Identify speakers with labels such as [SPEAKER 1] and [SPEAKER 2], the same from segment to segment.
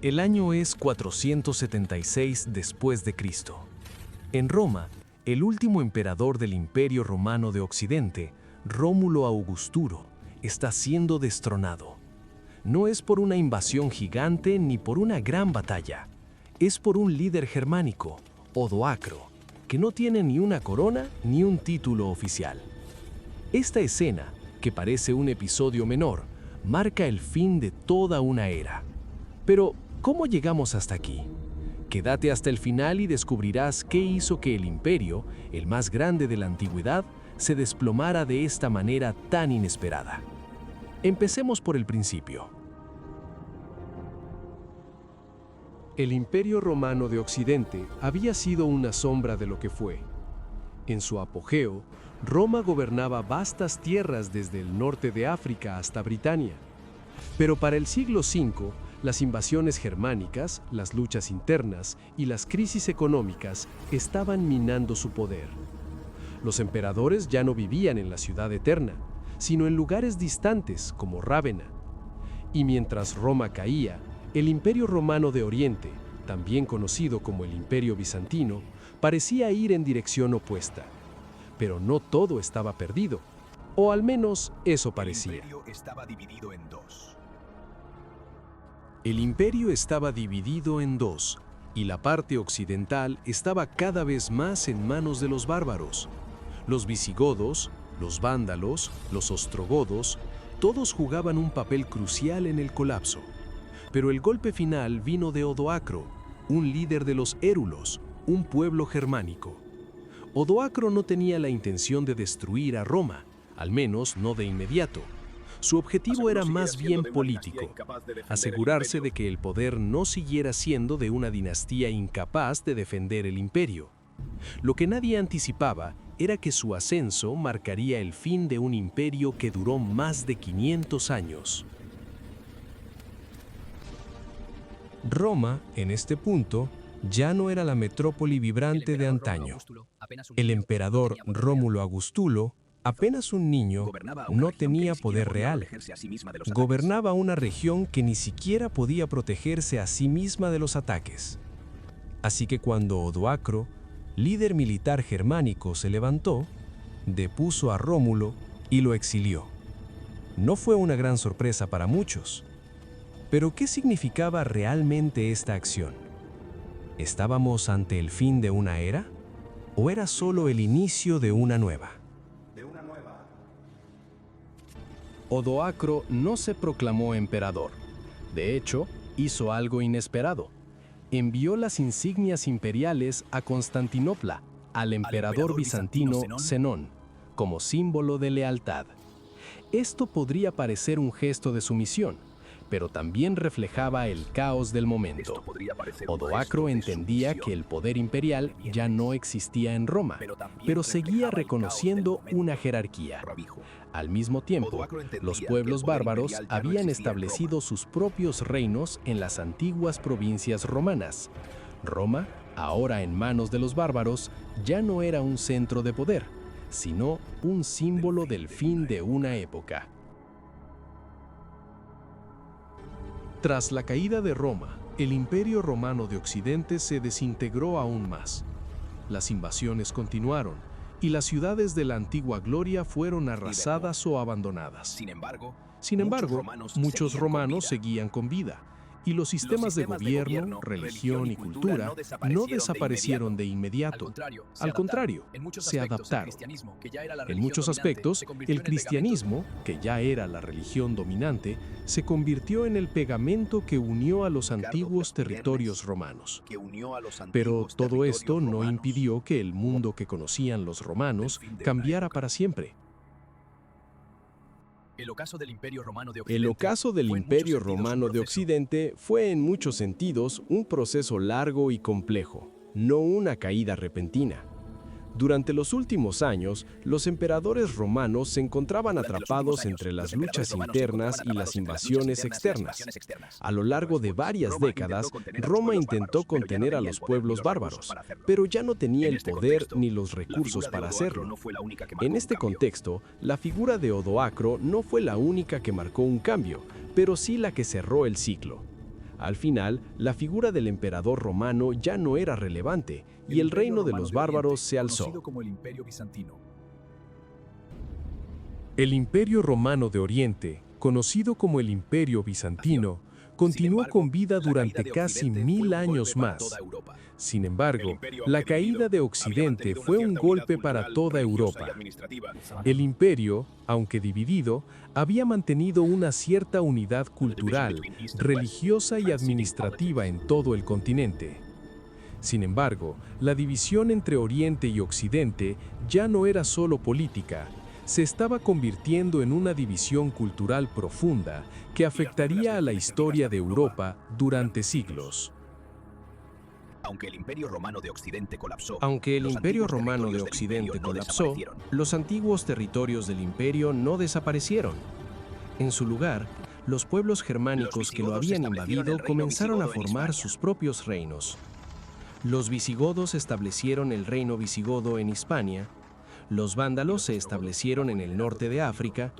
[SPEAKER 1] El año es 476 después de Cristo. En Roma, el último emperador del Imperio Romano de Occidente, Rómulo Augusturo, está siendo destronado. No es por una invasión gigante ni por una gran batalla. Es por un líder germánico, Odoacro, que no tiene ni una corona ni un título oficial. Esta escena, que parece un episodio menor, marca el fin de toda una era. Pero, ¿cómo llegamos hasta aquí? Quédate hasta el final y descubrirás qué hizo que el imperio, el más grande de la antigüedad, se desplomara de esta manera tan inesperada. Empecemos por el principio.
[SPEAKER 2] El Imperio Romano de Occidente había sido una sombra de lo que fue. En su apogeo, Roma gobernaba vastas tierras desde el norte de África hasta Britania. Pero para el siglo V, las invasiones germánicas, las luchas internas y las crisis económicas estaban minando su poder. Los emperadores ya no vivían en la ciudad eterna, sino en lugares distantes como Rávena. Y mientras Roma caía, el Imperio Romano de Oriente, también conocido como el Imperio Bizantino, parecía ir en dirección opuesta. Pero no todo estaba perdido, o al menos eso parecía.
[SPEAKER 3] El imperio estaba dividido en dos.
[SPEAKER 2] El imperio estaba dividido en dos, y la parte occidental estaba cada vez más en manos de los bárbaros. Los visigodos, los vándalos, los ostrogodos, todos jugaban un papel crucial en el colapso. Pero el golpe final vino de Odoacro, un líder de los érulos, un pueblo germánico. Odoacro no tenía la intención de destruir a Roma, al menos no de inmediato. Su objetivo era más bien político, asegurarse de que el poder no siguiera siendo de una dinastía incapaz de defender el imperio. Lo que nadie anticipaba era que su ascenso marcaría el fin de un imperio que duró más de 500 años. Roma, en este punto, ya no era la metrópoli vibrante de antaño. El emperador Rómulo Augustulo, apenas un niño, no tenía poder real. Gobernaba una región que ni siquiera podía protegerse a sí misma de los ataques. Así que cuando Odoacro, líder militar germánico, se levantó, depuso a Rómulo y lo exilió. No fue una gran sorpresa para muchos. Pero ¿qué significaba realmente esta acción? ¿Estábamos ante el fin de una era? ¿O era solo el inicio de una nueva? Odoacro no se proclamó emperador. De hecho, hizo algo inesperado. Envió las insignias imperiales a Constantinopla, al emperador bizantino Zenón, como símbolo de lealtad. Esto podría parecer un gesto de sumisión, pero también reflejaba el caos del momento. Odoacro entendía que el poder imperial ya no existía en Roma, pero seguía reconociendo una jerarquía. Al mismo tiempo, los pueblos bárbaros habían establecido sus propios reinos en las antiguas provincias romanas. Roma, ahora en manos de los bárbaros, ya no era un centro de poder, sino un símbolo del fin de una época. Tras la caída de Roma, el Imperio Romano de Occidente se desintegró aún más. Las invasiones continuaron, y las ciudades de la antigua gloria fueron arrasadas o abandonadas. Sin embargo, muchos romanos seguían con vida, y los sistemas de gobierno, religión y cultura no desaparecieron de inmediato. Al contrario, se adaptaron. En muchos aspectos, el cristianismo, que ya era la religión dominante, se convirtió en el pegamento que unió a los antiguos territorios romanos. Pero todo esto no impidió que el mundo que conocían los romanos cambiara para siempre.
[SPEAKER 3] El ocaso del Imperio Romano
[SPEAKER 2] de Occidente fue en muchos sentidos un proceso largo y complejo, no una caída repentina. Durante los últimos años, los emperadores romanos se encontraban atrapados entre las luchas internas y las invasiones externas. A lo largo de varias décadas, Roma intentó contener a los pueblos bárbaros, pero ya no tenía el poder ni los recursos para hacerlo. En este contexto, la figura de Odoacro no fue la única que marcó un cambio, pero sí la que cerró el ciclo. Al final, la figura del emperador romano ya no era relevante y el reino de los bárbaros se alzó.
[SPEAKER 3] Conocido como el Imperio Bizantino.
[SPEAKER 1] El Imperio Romano de Oriente, conocido como el Imperio Bizantino, continuó con vida durante casi 1000 años más. Sin embargo, la caída de Occidente fue un golpe para toda Europa. El imperio, aunque dividido, había mantenido una cierta unidad cultural, religiosa y administrativa en todo el continente. Sin embargo, la división entre Oriente y Occidente ya no era solo política, se estaba convirtiendo en una división cultural profunda que afectaría a la historia de Europa durante siglos.
[SPEAKER 3] Aunque el Imperio Romano de Occidente colapsó,
[SPEAKER 2] los antiguos territorios del imperio no desaparecieron. En su lugar, los pueblos germánicos que lo habían invadido comenzaron a formar sus propios reinos. Los visigodos establecieron el reino visigodo en Hispania, los vándalos se establecieron en el norte de África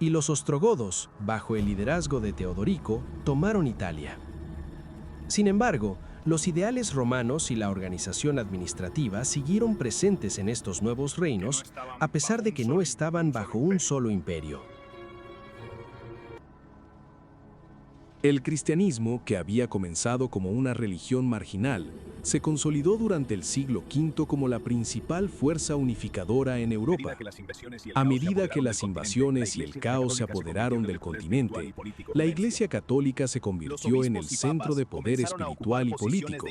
[SPEAKER 2] y los ostrogodos, bajo el liderazgo de Teodorico, tomaron Italia. Sin embargo, los ideales romanos y la organización administrativa siguieron presentes en estos nuevos reinos, a pesar de que no estaban bajo un solo imperio.
[SPEAKER 1] El cristianismo, que había comenzado como una religión marginal, se consolidó durante el siglo V como la principal fuerza unificadora en Europa. A medida que las invasiones y el caos se apoderaron del continente, la Iglesia Católica se convirtió en el centro de poder espiritual y político.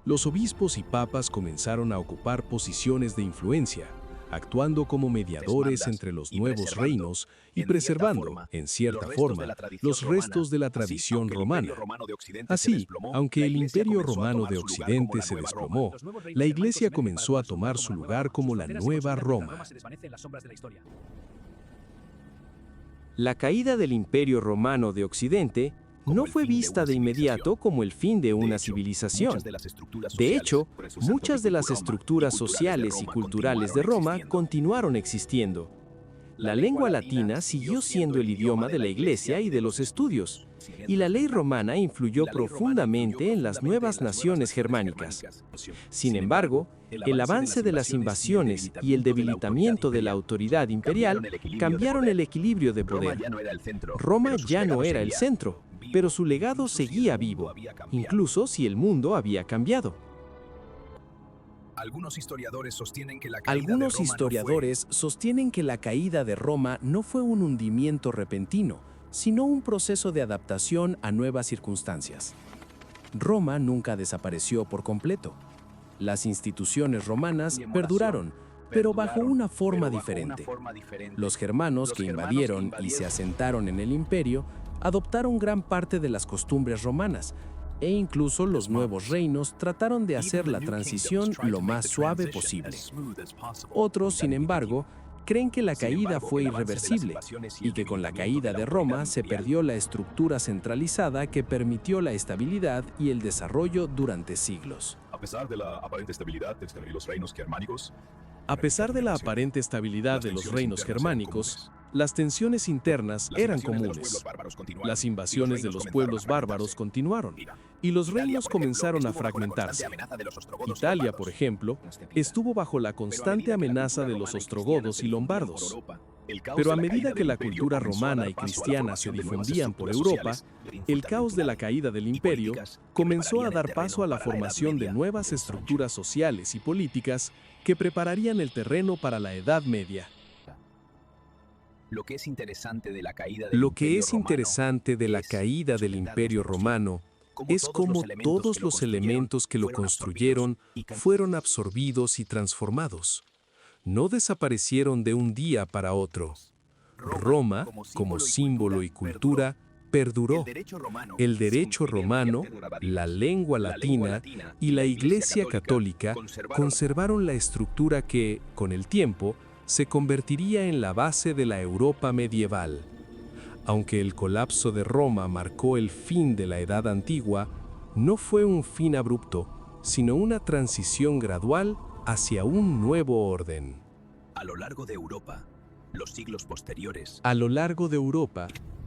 [SPEAKER 1] Los obispos y papas comenzaron a ocupar posiciones de influencia, actuando como mediadores entre los nuevos reinos y preservando, en cierta forma, los restos de la tradición romana. Así, aunque el Imperio Romano de Occidente se desplomó, la Iglesia comenzó a tomar su lugar como la nueva Roma.
[SPEAKER 2] La caída del Imperio Romano de Occidente no fue vista de inmediato como el fin de una civilización. De hecho, muchas de las estructuras sociales y culturales de Roma continuaron existiendo. La lengua latina siguió siendo el idioma de la Iglesia y de los estudios, y la ley romana influyó profundamente en las nuevas naciones germánicas. Sin embargo, el avance de las invasiones y el debilitamiento de la autoridad imperial cambiaron el equilibrio de poder. Roma ya no era el centro, pero su legado seguía vivo, incluso si el mundo había cambiado.
[SPEAKER 3] Algunos historiadores sostienen que
[SPEAKER 2] la caída de Roma no fue un hundimiento repentino, sino un proceso de adaptación a nuevas circunstancias. Roma nunca desapareció por completo. Las instituciones romanas perduraron, pero bajo una forma diferente. Los germanos que invadieron y se asentaron en el imperio adoptaron gran parte de las costumbres romanas, e incluso los nuevos reinos trataron de hacer la transición lo más suave posible. Otros, sin embargo, creen que la caída fue irreversible y que con la caída de Roma se perdió la estructura centralizada que permitió la estabilidad y el desarrollo durante siglos.
[SPEAKER 4] A pesar de la aparente estabilidad de los reinos germánicos,
[SPEAKER 1] las tensiones internas eran comunes. Las invasiones de los pueblos bárbaros continuaron, y los reinos comenzaron a fragmentarse. Italia, por ejemplo, estuvo bajo la constante amenaza de los ostrogodos y lombardos. Pero a medida que la cultura romana y cristiana se difundían por Europa, el caos de la caída del imperio comenzó a dar paso a la formación de nuevas estructuras sociales y políticas que prepararían el terreno para la Edad Media.
[SPEAKER 3] Lo que es interesante de la caída
[SPEAKER 1] del Imperio Romano es cómo todos los elementos que lo construyeron fueron absorbidos y transformados. No desaparecieron de un día para otro. Roma, como símbolo y cultura, perduró. El derecho romano, la lengua latina y la Iglesia Católica conservaron la estructura que, con el tiempo, se convertiría en la base de la Europa medieval. Aunque el colapso de Roma marcó el fin de la Edad Antigua, no fue un fin abrupto, sino una transición gradual hacia un nuevo orden.
[SPEAKER 3] A lo largo de Europa, los siglos posteriores,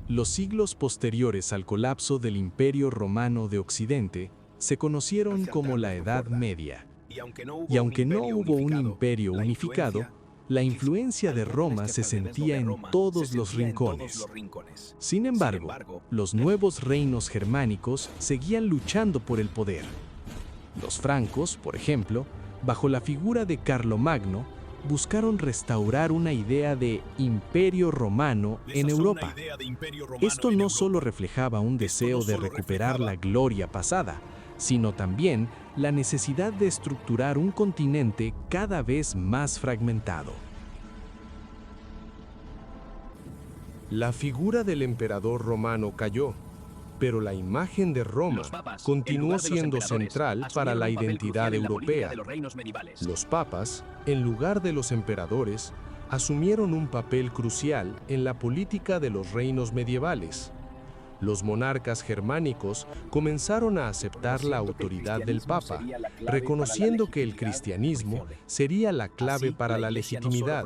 [SPEAKER 2] Los siglos posteriores al colapso del Imperio Romano de Occidente se conocieron como la Edad Media. Y aunque no hubo un imperio unificado, la influencia de Roma se sentía en todos los rincones. Sin embargo, los nuevos reinos germánicos seguían luchando por el poder. Los francos, por ejemplo, bajo la figura de Carlomagno, buscaron restaurar una idea de imperio romano en Europa. Esto no solo reflejaba un deseo de recuperar la gloria pasada, sino también la necesidad de estructurar un continente cada vez más fragmentado. La figura del emperador romano cayó, pero la imagen de Roma continuó siendo central para la identidad europea. Los papas, en lugar de los emperadores, asumieron un papel crucial en la política de los reinos medievales. Los monarcas germánicos comenzaron a aceptar la autoridad del Papa, reconociendo que el cristianismo sería la clave para la legitimidad.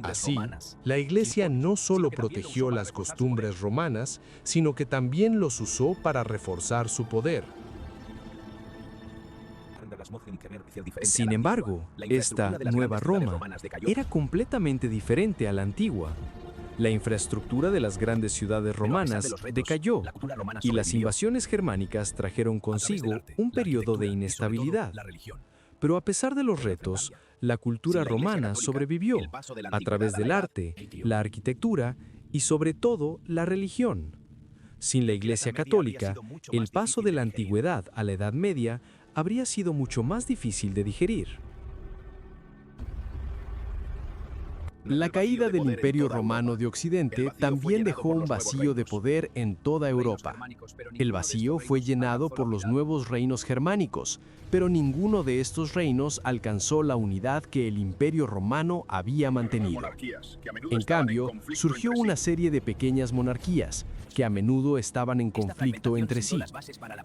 [SPEAKER 2] Así, la Iglesia no solo protegió las costumbres romanas, sino que también los usó para reforzar su poder.
[SPEAKER 1] Sin embargo, esta nueva Roma era completamente diferente a la antigua. La infraestructura de las grandes ciudades romanas decayó y las invasiones germánicas trajeron consigo un periodo de inestabilidad. Pero a pesar de los retos, la cultura romana sobrevivió a través del arte, la arquitectura y sobre todo la religión. Sin la Iglesia Católica, el paso de la antigüedad a la Edad Media habría sido mucho más difícil de digerir.
[SPEAKER 2] La caída del Imperio Romano de Occidente también dejó un vacío de poder en toda Europa. El vacío fue llenado por los nuevos reinos germánicos, pero ninguno de estos reinos alcanzó la unidad que el Imperio Romano había mantenido. En cambio, surgió una serie de pequeñas monarquías, que a menudo estaban en conflicto entre sí.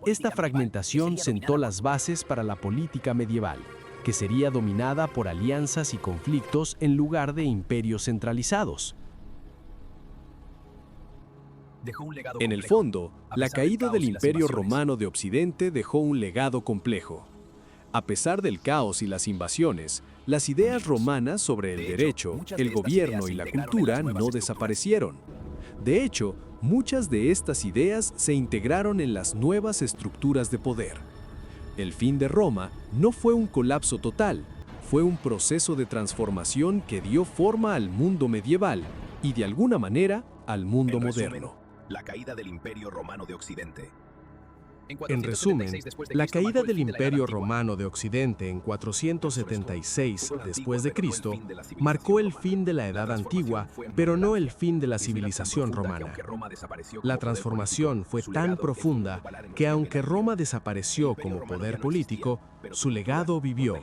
[SPEAKER 2] Esta fragmentación sentó las bases para la política medieval, que sería dominada por alianzas y conflictos en lugar de imperios centralizados. En el fondo, la caída del Imperio Romano de Occidente dejó un legado complejo. A pesar del caos y las invasiones, las ideas romanas sobre el derecho, el gobierno y la cultura no desaparecieron. De hecho, muchas de estas ideas se integraron en las nuevas estructuras de poder. El fin de Roma no fue un colapso total, fue un proceso de transformación que dio forma al mundo medieval y, de alguna manera, al mundo moderno.
[SPEAKER 3] La caída del Imperio Romano de Occidente.
[SPEAKER 2] En resumen, la caída del Imperio Romano de Occidente en 476 después de Cristo marcó el fin de la Edad Antigua, pero no el fin de la civilización romana. La transformación fue tan profunda que aunque Roma desapareció como poder político, su legado vivió.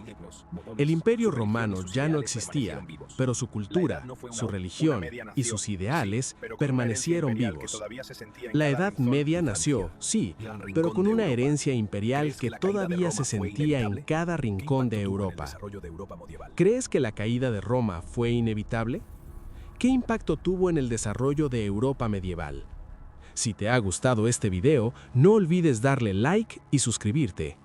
[SPEAKER 2] El Imperio Romano ya no existía, pero su cultura, su religión y sus ideales permanecieron vivos. La Edad Media nació, sí, pero con una herencia imperial que todavía se sentía en cada rincón de Europa. ¿Crees que la caída de Roma fue inevitable? ¿Qué impacto tuvo en el desarrollo de Europa medieval? Si te ha gustado este video, no olvides darle like y suscribirte.